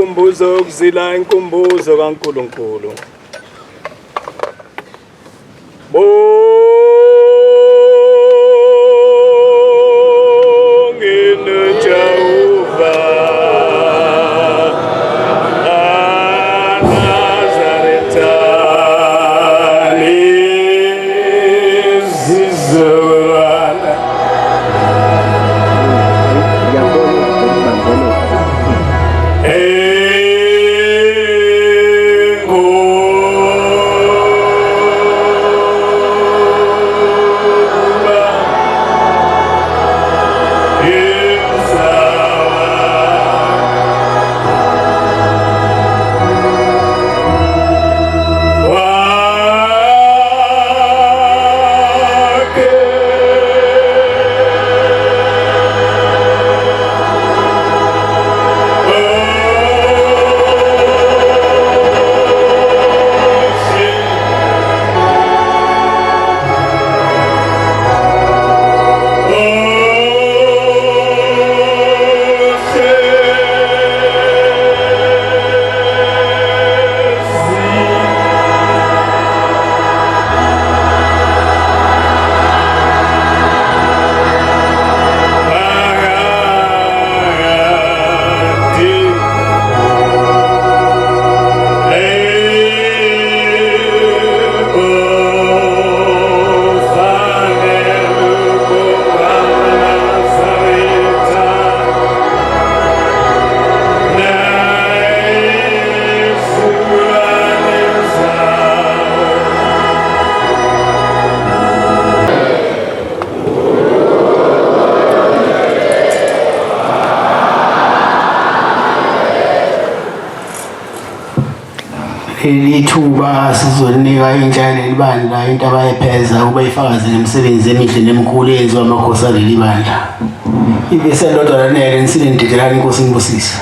inkumbuzo kuzila inkumbuzo kaNkulunkulu. Ithuba sizolinika intsha leli bandla into abayipheza ukuba ifakaze ngemisebenzi emihle nemikhulu eyenziwa amakhosi aleli bandla. Ibese lodwa lanele nisilinditelani inkosi ngibusisa.